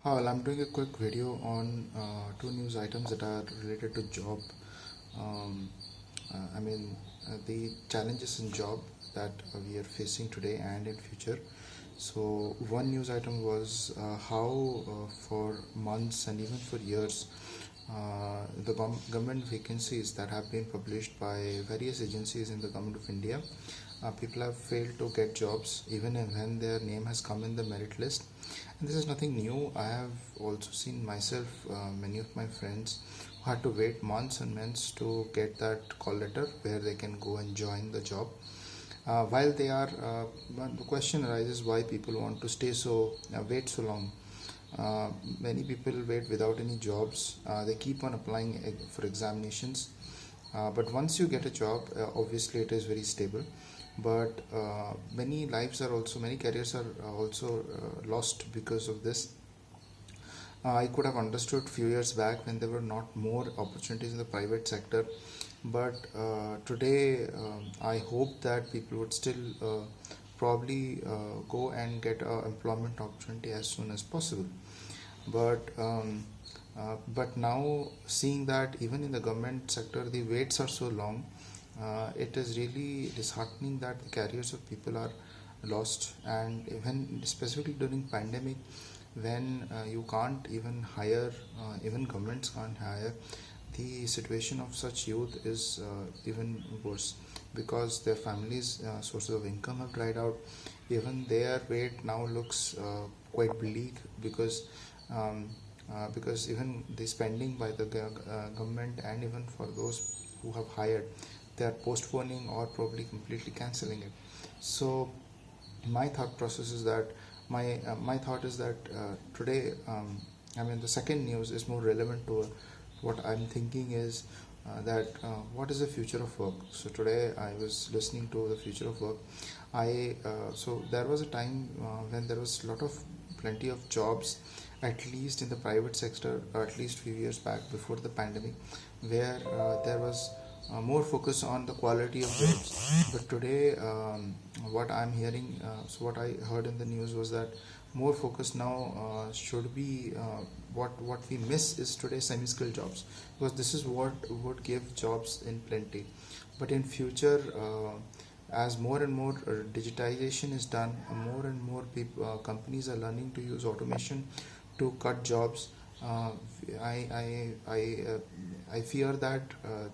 Hi, well, I'm doing a quick video on two news items that are related to job. Um, I mean, the challenges in job that we are facing today and in future. So, one news item was how for months and even for years, the government vacancies that have been published by various agencies in the government of India, people have failed to get jobs even when their name has come in the merit list. And this is nothing new. I have also seen myself, many of my friends who had to wait months and months to get that call letter where they can go and join the job. While they are, but the question arises why people want to wait so long. Uh, Many people wait without any jobs. They keep on applying for examinations, but once you get a job, obviously it is very stable. But many careers are also lost because of this. I could have understood few years back when there were not more opportunities in the private sector, but today I hope that people would still probably go and get a employment opportunity as soon as possible. But now seeing that even in the government sector the waits are so long, it is really disheartening that the careers of people are lost. And even specifically during pandemic, when you can't even hire, even governments can't hire, the situation of such youth is even worse, because their families sources of income have dried out. Even their wait now looks quite bleak, um, because even the spending by the government, and even for those who have hired, they are postponing or probably completely cancelling it. So my thought process is that my thought is that today, I mean, the second news is more relevant to what I'm thinking is that what is the future of work. So today I was listening to the future of work. I So there was a time when there was a lot of plenty of jobs, at least in the private sector, at least few years back before the pandemic, where there was more focus on the quality of jobs. But today, what I'm hearing, what I heard in the news was that more focus now should be, what we miss is today semi-skilled jobs, because this is what would give jobs in plenty. But in future, as more and more digitization is done, more and more companies are learning to use automation to cut jobs. Uh, I I fear that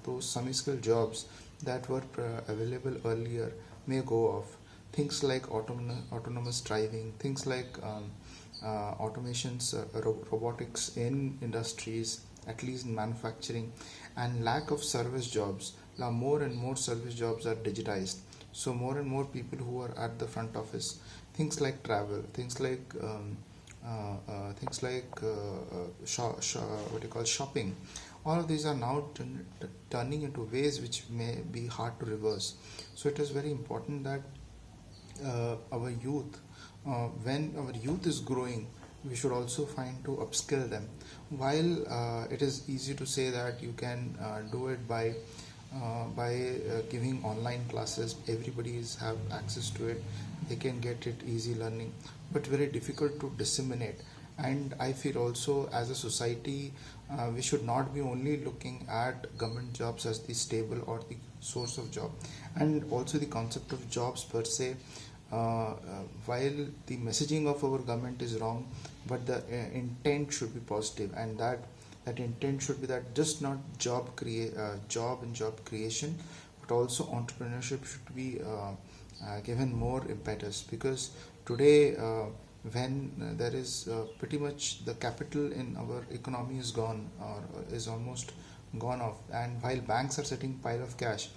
those semi-skilled jobs that were available earlier may go off. Things like autonomous driving, things like automations, robotics in industries, at least in manufacturing, and lack of service jobs. Now more and more service jobs are digitized. So more and more people who are at the front office, things like travel, things like what you call shopping, all of these are now turning into ways which may be hard to reverse. So it is very important that our youth, when our youth is growing, we should also find to upskill them. While it is easy to say that you can do it by giving online classes, everybody is have access to it, they can get it easy learning, but very difficult to disseminate. And I feel also as a society, we should not be only looking at government jobs as the stable or the source of job, and also the concept of jobs per se. While the messaging of our government is wrong, but the intent should be positive, and that intent should be that just not job and job creation, but also entrepreneurship should be given more impetus. Because today, when there is pretty much the capital in our economy is gone, or is almost gone off, and while banks are sitting pile of cash,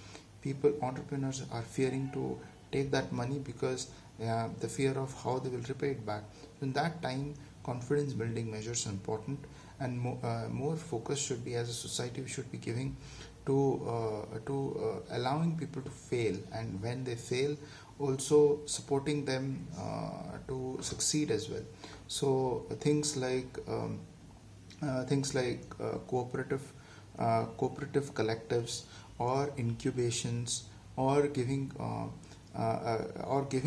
entrepreneurs are fearing to take that money, because the fear of how they will repay it back. In that time, confidence building measures are important, and more focus should be, as a society, we should be giving to allowing people to fail, and when they fail, also supporting them to succeed as well. So things like cooperative collectives, or incubations, or giving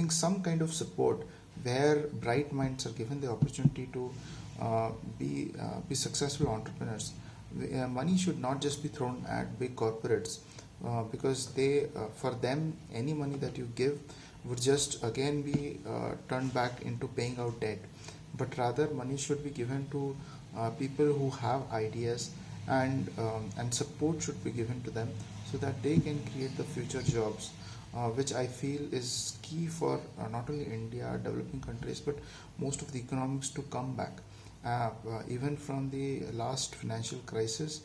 some kind of support, where bright minds are given the opportunity to uh, be successful entrepreneurs. Money should not just be thrown at big corporates, because for them, any money that you give would just again be turned back into paying out debt. But rather, money should be given to people who have ideas, and support should be given to them so that they can create the future jobs, which I feel is key for not only India, developing countries, but most of the economics to come back. Even from the last financial crisis,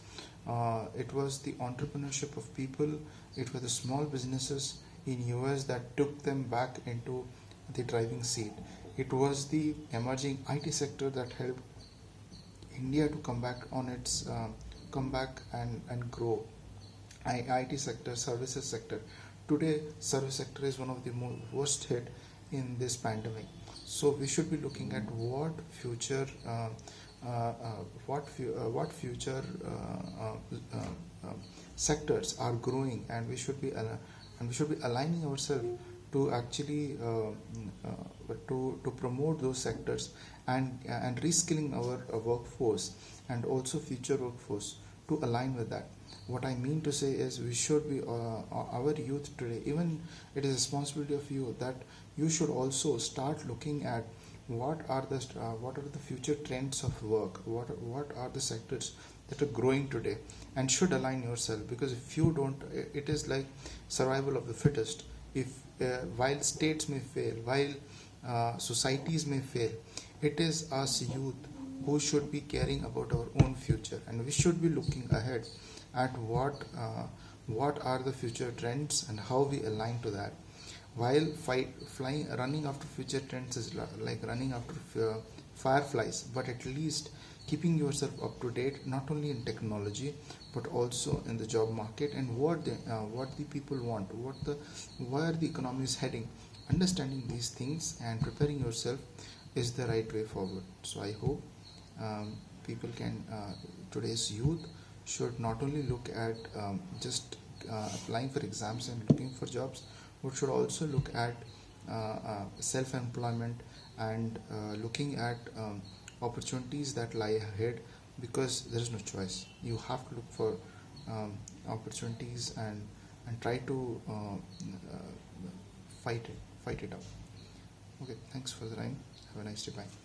it was the entrepreneurship of people, it was the small businesses in US that took them back into the driving seat. It was the emerging IT sector that helped India to come back on its come back and grow. IT sector, services sector. Today, service sector is one of the worst hit in this pandemic. So we should be looking at what future sectors are growing, and we should be aligning ourselves to actually to promote those sectors, and reskilling our workforce, and also future workforce to align with that. What I mean to say is, we should be our youth today, even it is a responsibility of you, that you should also start looking at what are the future trends of work, what are the sectors that are growing today, and should align yourself. Because if you don't, it is like survival of the fittest. If while states may fail, while societies may fail, it is us youth who should be caring about our own future, and we should be looking ahead at what are the future trends and how we align to that. While running after future trends is like running after fireflies, but at least keeping yourself up to date, not only in technology but also in the job market, and what the people want, where the economy is heading. Understanding these things and preparing yourself is the right way forward. So I hope people can today's youth should not only look at just applying for exams and looking for jobs, but should also look at self-employment, and looking at opportunities that lie ahead, because there is no choice. You have to look for opportunities, and try to fight it out. Okay, thanks for the time. Have a nice day. Bye.